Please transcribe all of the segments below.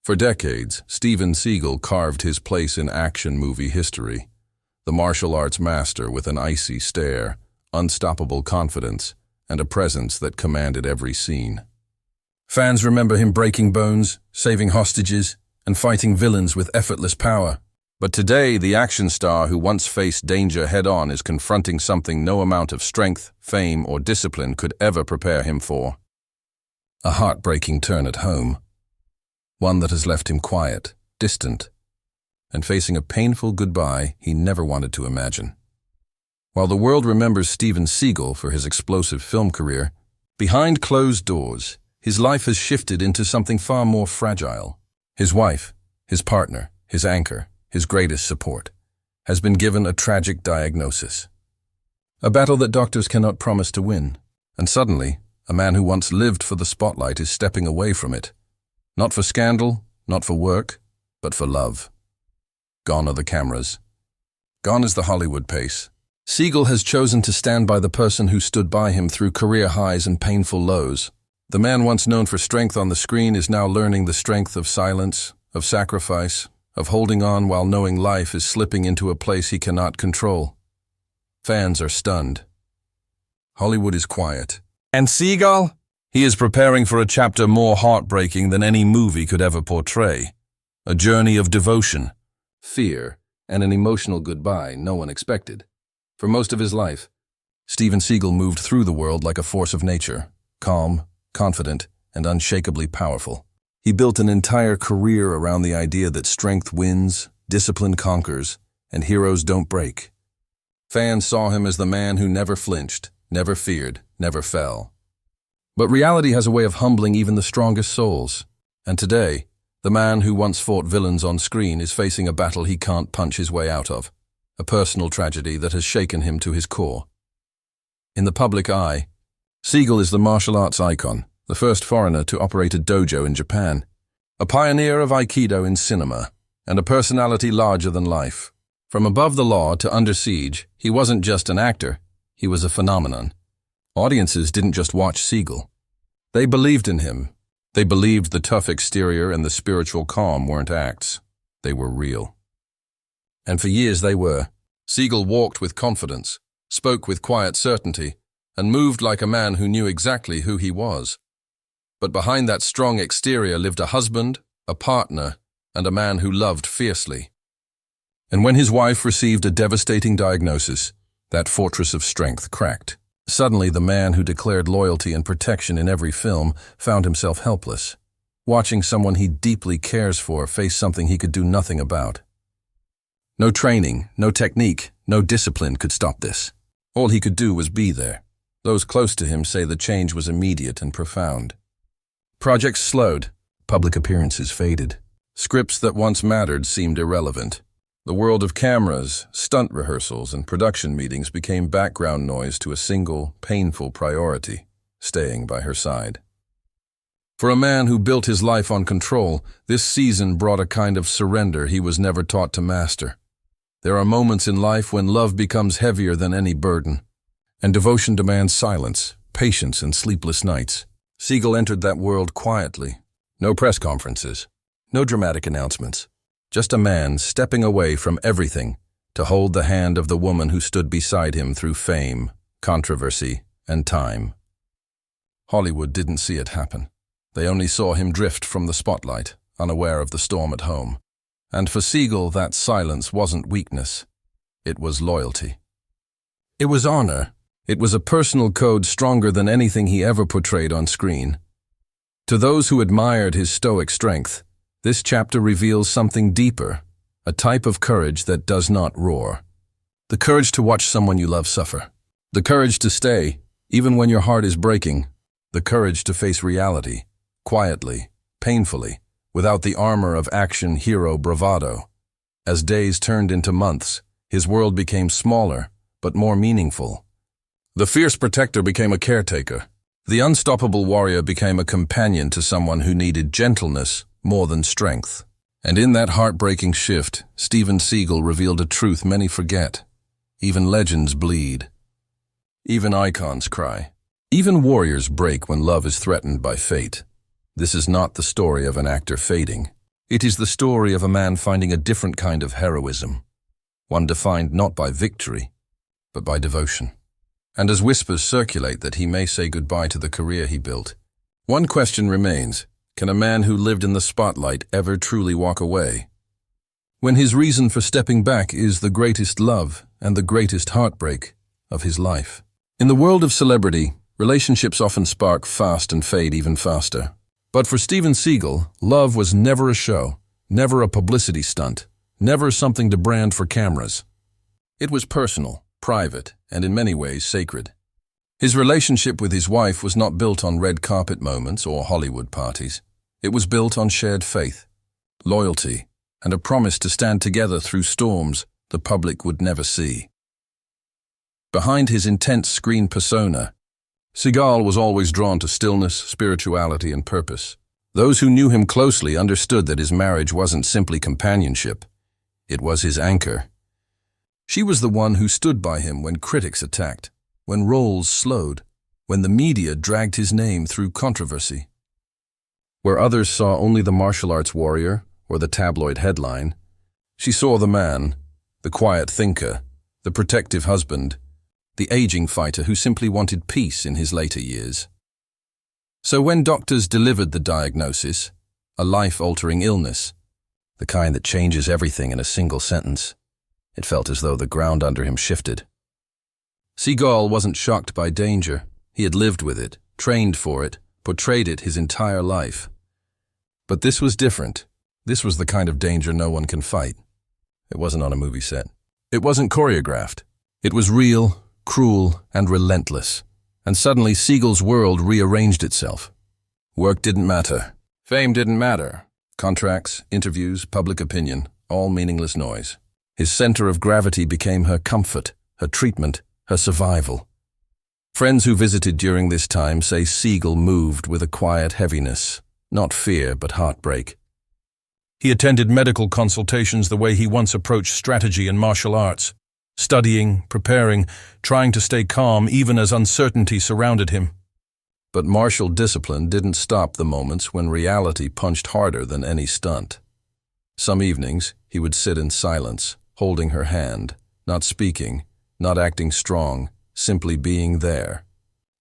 For decades, Steven Seagal carved his place in action movie history. The martial arts master with an icy stare, unstoppable confidence, and a presence that commanded every scene. Fans remember him breaking bones, saving hostages, and fighting villains with effortless power. But today, the action star who once faced danger head-on is confronting something no amount of strength, fame, or discipline could ever prepare him for. A heartbreaking turn at home. One that has left him quiet, distant, and facing a painful goodbye he never wanted to imagine. While the world remembers Steven Seagal for his explosive film career, behind closed doors, his life has shifted into something far more fragile. His wife, his partner, his anchor, his greatest support, has been given a tragic diagnosis. A battle that doctors cannot promise to win. And suddenly, a man who once lived for the spotlight is stepping away from it. Not for scandal, not for work, but for love. Gone are the cameras. Gone is the Hollywood pace. Seagal has chosen to stand by the person who stood by him through career highs and painful lows. The man once known for strength on the screen is now learning the strength of silence, of sacrifice, of holding on while knowing life is slipping into a place he cannot control. Fans are stunned. Hollywood is quiet. And Seagal? He is preparing for a chapter more heartbreaking than any movie could ever portray. A journey of devotion, fear, and an emotional goodbye no one expected. For most of his life, Steven Seagal moved through the world like a force of nature, calm, confident, and unshakably powerful. He built an entire career around the idea that strength wins, discipline conquers, and heroes don't break. Fans saw him as the man who never flinched, never feared, never fell. But reality has a way of humbling even the strongest souls. And today, the man who once fought villains on screen is facing a battle he can't punch his way out of, a personal tragedy that has shaken him to his core. In the public eye, Seagal is the martial arts icon, the first foreigner to operate a dojo in Japan, a pioneer of Aikido in cinema, and a personality larger than life. From above the law to under siege, he wasn't just an actor, he was a phenomenon. Audiences didn't just watch Seagal. They believed in him. They believed the tough exterior and the spiritual calm weren't acts. They were real. And for years they were. Seagal walked with confidence, spoke with quiet certainty, and moved like a man who knew exactly who he was. But behind that strong exterior lived a husband, a partner, and a man who loved fiercely. And when his wife received a devastating diagnosis, that fortress of strength cracked. Suddenly, the man who declared loyalty and protection in every film found himself helpless, watching someone he deeply cares for face something he could do nothing about. No training, no technique, no discipline could stop this. All he could do was be there. Those close to him say the change was immediate and profound. Projects slowed, public appearances faded. Scripts that once mattered seemed irrelevant. The world of cameras, stunt rehearsals, and production meetings became background noise to a single, painful priority, staying by her side. For a man who built his life on control, this season brought a kind of surrender he was never taught to master. There are moments in life when love becomes heavier than any burden, and devotion demands silence, patience, and sleepless nights. Seagal entered that world quietly. No press conferences, no dramatic announcements. Just a man stepping away from everything to hold the hand of the woman who stood beside him through fame, controversy, and time. Hollywood didn't see it happen. They only saw him drift from the spotlight, unaware of the storm at home. And for Seagal, that silence wasn't weakness. It was loyalty. It was honor. It was a personal code stronger than anything he ever portrayed on screen. To those who admired his stoic strength, this chapter reveals something deeper, a type of courage that does not roar. The courage to watch someone you love suffer. The courage to stay, even when your heart is breaking. The courage to face reality, quietly, painfully, without the armor of action hero bravado. As days turned into months, his world became smaller, but more meaningful. The fierce protector became a caretaker. The unstoppable warrior became a companion to someone who needed gentleness more than strength. And in that heartbreaking shift, Steven Seagal revealed a truth many forget. Even legends bleed. Even icons cry. Even warriors break when love is threatened by fate. This is not the story of an actor fading. It is the story of a man finding a different kind of heroism, one defined not by victory, but by devotion. And as whispers circulate that he may say goodbye to the career he built, one question remains: can a man who lived in the spotlight ever truly walk away, when his reason for stepping back is the greatest love and the greatest heartbreak of his life? In the world of celebrity, relationships often spark fast and fade even faster. But for Steven Seagal, love was never a show, never a publicity stunt, never something to brand for cameras. It was personal, private, and in many ways sacred. His relationship with his wife was not built on red carpet moments or Hollywood parties. It was built on shared faith, loyalty, and a promise to stand together through storms the public would never see. Behind his intense screen persona, Seagal was always drawn to stillness, spirituality, and purpose. Those who knew him closely understood that his marriage wasn't simply companionship. It was his anchor. She was the one who stood by him when critics attacked, when roles slowed, when the media dragged his name through controversy. Where others saw only the martial arts warrior or the tabloid headline, she saw the man, the quiet thinker, the protective husband, the aging fighter who simply wanted peace in his later years. So when doctors delivered the diagnosis, a life-altering illness, the kind that changes everything in a single sentence, it felt as though the ground under him shifted. Seagal wasn't shocked by danger. He had lived with it, trained for it, portrayed it his entire life. But this was different. This was the kind of danger no one can fight. It wasn't on a movie set. It wasn't choreographed. It was real, cruel, and relentless. And suddenly Seagal's world rearranged itself. Work didn't matter. Fame didn't matter. Contracts, interviews, public opinion, all meaningless noise. His center of gravity became her comfort, her treatment, her survival. Friends who visited during this time say Seagal moved with a quiet heaviness, not fear but heartbreak. He attended medical consultations the way he once approached strategy in martial arts, studying, preparing, trying to stay calm even as uncertainty surrounded him. But martial discipline didn't stop the moments when reality punched harder than any stunt. Some evenings, he would sit in silence, holding her hand, not speaking, not acting strong, simply being there.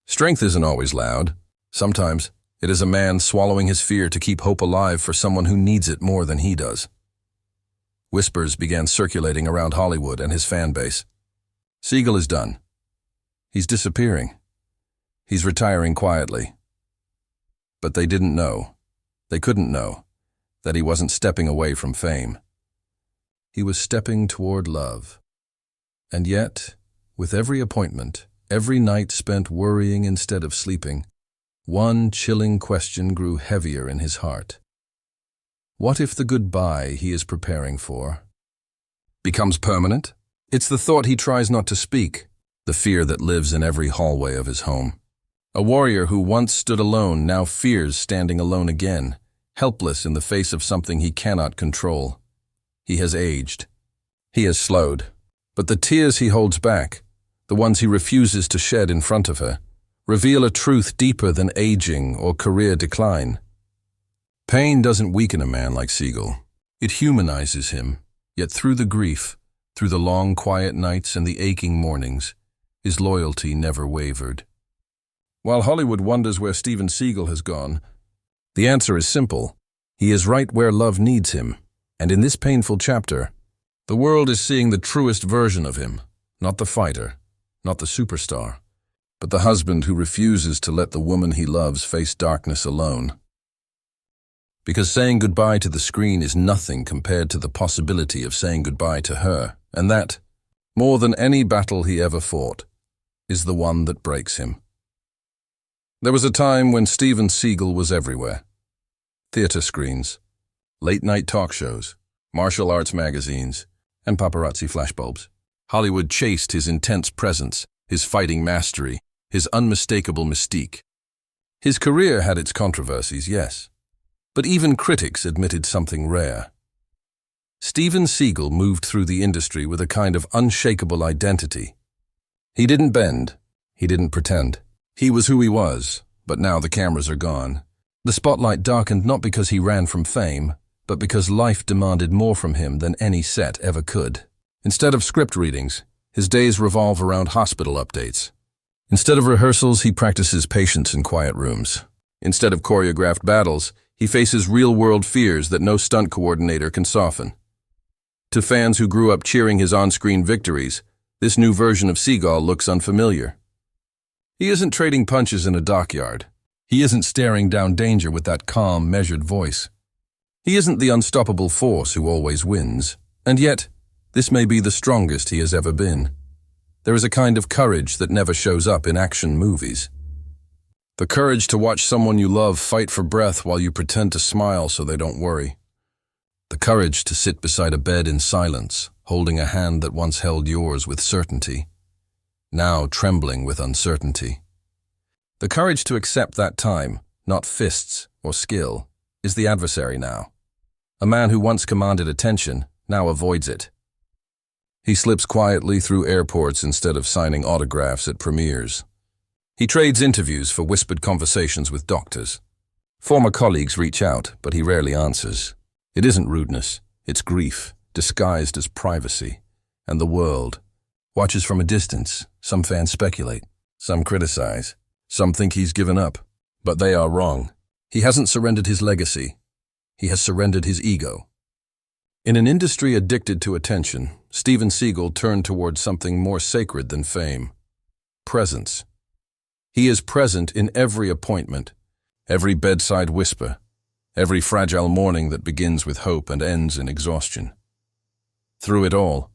Strength isn't always loud. Sometimes it is a man swallowing his fear to keep hope alive for someone who needs it more than he does. Whispers began circulating around Hollywood and his fan base. Seagal is done. He's disappearing. He's retiring quietly. But they didn't know. They couldn't know that he wasn't stepping away from fame. He was stepping toward love. And yet, with every appointment, every night spent worrying instead of sleeping, one chilling question grew heavier in his heart. What if the goodbye he is preparing for becomes permanent? It's the thought he tries not to speak, the fear that lives in every hallway of his home. A warrior who once stood alone now fears standing alone again, helpless in the face of something he cannot control. He has aged. He has slowed. But the tears he holds back, the ones he refuses to shed in front of her, reveal a truth deeper than aging or career decline. Pain doesn't weaken a man like Seagal. It humanizes him, yet through the grief, through the long quiet nights and the aching mornings, his loyalty never wavered. While Hollywood wonders where Steven Seagal has gone, the answer is simple. He is right where love needs him, and in this painful chapter, the world is seeing the truest version of him, not the fighter, not the superstar, but the husband who refuses to let the woman he loves face darkness alone. Because saying goodbye to the screen is nothing compared to the possibility of saying goodbye to her, and that, more than any battle he ever fought, is the one that breaks him. There was a time when Steven Seagal was everywhere. Theater screens, late-night talk shows, martial arts magazines, and paparazzi flashbulbs. Hollywood chased his intense presence, his fighting mastery, his unmistakable mystique. His career had its controversies, yes, but even critics admitted something rare. Steven Seagal moved through the industry with a kind of unshakable identity. He didn't bend. He didn't pretend. He was who he was, but now the cameras are gone. The spotlight darkened not because he ran from fame, but because life demanded more from him than any set ever could. Instead of script readings, his days revolve around hospital updates. Instead of rehearsals, he practices patience in quiet rooms. Instead of choreographed battles, he faces real-world fears that no stunt coordinator can soften. To fans who grew up cheering his on-screen victories, this new version of Seagal looks unfamiliar. He isn't trading punches in a dockyard. He isn't staring down danger with that calm, measured voice. He isn't the unstoppable force who always wins, and yet, this may be the strongest he has ever been. There is a kind of courage that never shows up in action movies. The courage to watch someone you love fight for breath while you pretend to smile so they don't worry. The courage to sit beside a bed in silence, holding a hand that once held yours with certainty, now trembling with uncertainty. The courage to accept that time, not fists or skill, is the adversary now. A man who once commanded attention now avoids it. He slips quietly through airports instead of signing autographs at premieres. He trades interviews for whispered conversations with doctors. Former colleagues reach out, but he rarely answers. It isn't rudeness, it's grief, disguised as privacy. And the world watches from a distance. Some fans speculate, some criticize, some think he's given up. But they are wrong. He hasn't surrendered his legacy. He has surrendered his ego. In an industry addicted to attention, Steven Seagal turned towards something more sacred than fame: presence. He is present in every appointment, every bedside whisper, every fragile morning that begins with hope and ends in exhaustion. Through it all,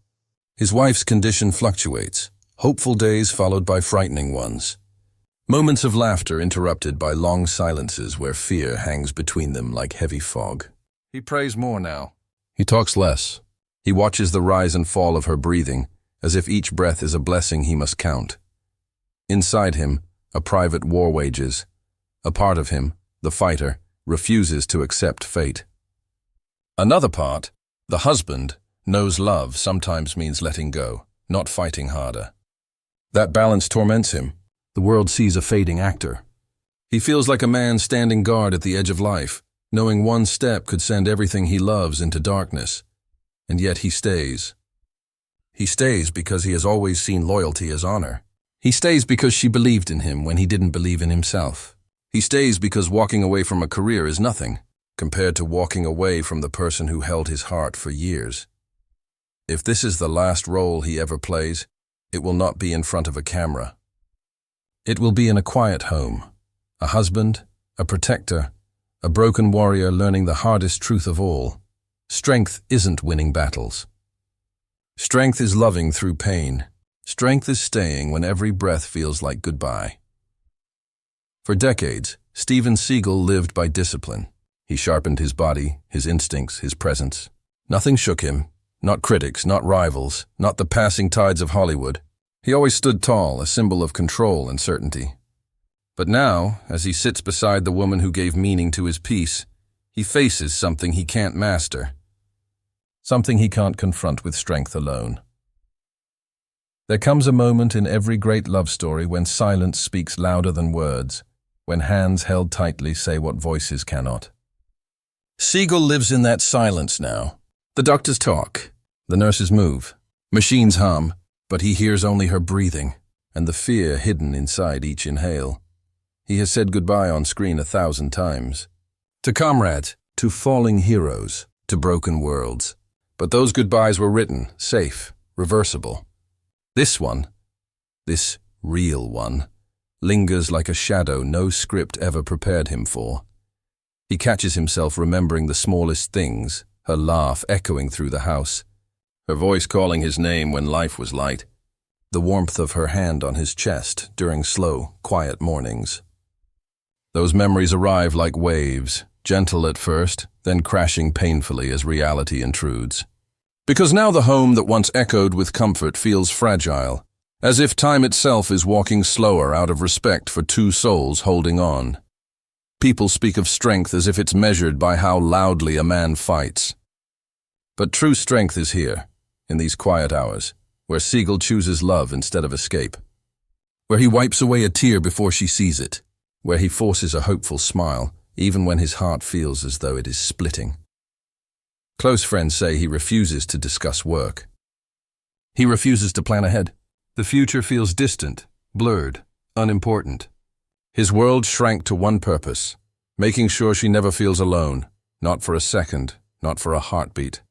his wife's condition fluctuates, hopeful days followed by frightening ones. Moments of laughter interrupted by long silences where fear hangs between them like heavy fog. He prays more now. He talks less. He watches the rise and fall of her breathing, as if each breath is a blessing he must count. Inside him, a private war wages. A part of him, the fighter, refuses to accept fate. Another part, the husband, knows love sometimes means letting go, not fighting harder. That balance torments him. The world sees a fading actor. He feels like a man standing guard at the edge of life, knowing one step could send everything he loves into darkness. And yet he stays. He stays because he has always seen loyalty as honor. He stays because she believed in him when he didn't believe in himself. He stays because walking away from a career is nothing, compared to walking away from the person who held his heart for years. If this is the last role he ever plays, it will not be in front of a camera. It will be in a quiet home, a husband, a protector, a broken warrior learning the hardest truth of all. Strength isn't winning battles. Strength is loving through pain. Strength is staying when every breath feels like goodbye. For decades, Steven Seagal lived by discipline. He sharpened his body, his instincts, his presence. Nothing shook him, not critics, not rivals, not the passing tides of Hollywood. He always stood tall, a symbol of control and certainty. But now, as he sits beside the woman who gave meaning to his peace, he faces something he can't master, something he can't confront with strength alone. There comes a moment in every great love story when silence speaks louder than words, when hands held tightly say what voices cannot. Seagal lives in that silence now. The doctors talk, the nurses move, machines hum, but he hears only her breathing and the fear hidden inside each inhale. He has said goodbye on screen 1,000 times. To comrades, to falling heroes, to broken worlds. But those goodbyes were written, safe, reversible. This one, this real one, lingers like a shadow no script ever prepared him for. He catches himself remembering the smallest things, her laugh echoing through the house, her voice calling his name when life was light, the warmth of her hand on his chest during slow, quiet mornings. Those memories arrive like waves, gentle at first, then crashing painfully as reality intrudes. Because now the home that once echoed with comfort feels fragile, as if time itself is walking slower out of respect for two souls holding on. People speak of strength as if it's measured by how loudly a man fights. But true strength is here, in these quiet hours, where Seagal chooses love instead of escape, where he wipes away a tear before she sees it, where he forces a hopeful smile, even when his heart feels as though it is splitting. Close friends say he refuses to discuss work. He refuses to plan ahead. The future feels distant, blurred, unimportant. His world shrank to one purpose, making sure she never feels alone, not for a second, not for a heartbeat.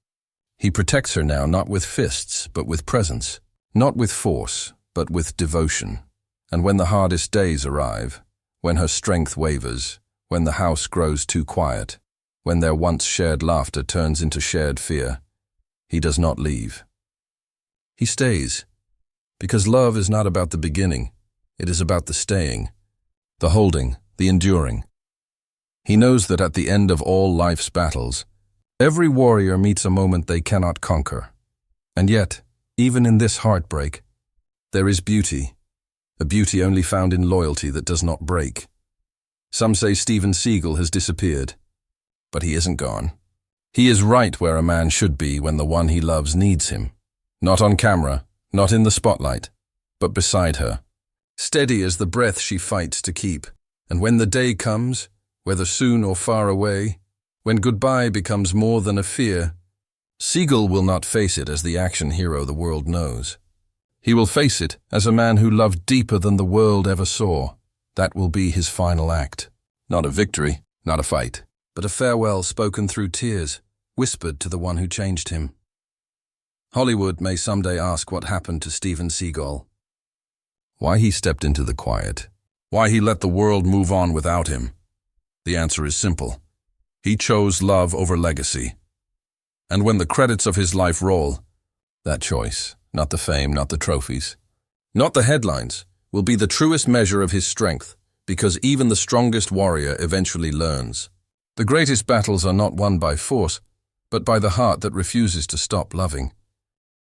He protects her now not with fists, but with presence, not with force, but with devotion. And when the hardest days arrive, when her strength wavers, when the house grows too quiet, when their once shared laughter turns into shared fear, he does not leave. He stays, because love is not about the beginning, it is about the staying, the holding, the enduring. He knows that at the end of all life's battles, every warrior meets a moment they cannot conquer. And yet, even in this heartbreak, there is beauty, a beauty only found in loyalty that does not break. Some say Steven Seagal has disappeared, but he isn't gone. He is right where a man should be when the one he loves needs him. Not on camera, not in the spotlight, but beside her. Steady as the breath she fights to keep. And when the day comes, whether soon or far away, when goodbye becomes more than a fear, Seagal will not face it as the action hero the world knows. He will face it as a man who loved deeper than the world ever saw. That will be his final act. Not a victory, not a fight, but a farewell spoken through tears, whispered to the one who changed him. Hollywood may someday ask what happened to Steven Seagal. Why he stepped into the quiet. Why he let the world move on without him. The answer is simple. He chose love over legacy. And when the credits of his life roll, that choice, not the fame, not the trophies, not the headlines, will be the truest measure of his strength, because even the strongest warrior eventually learns. The greatest battles are not won by force, but by the heart that refuses to stop loving.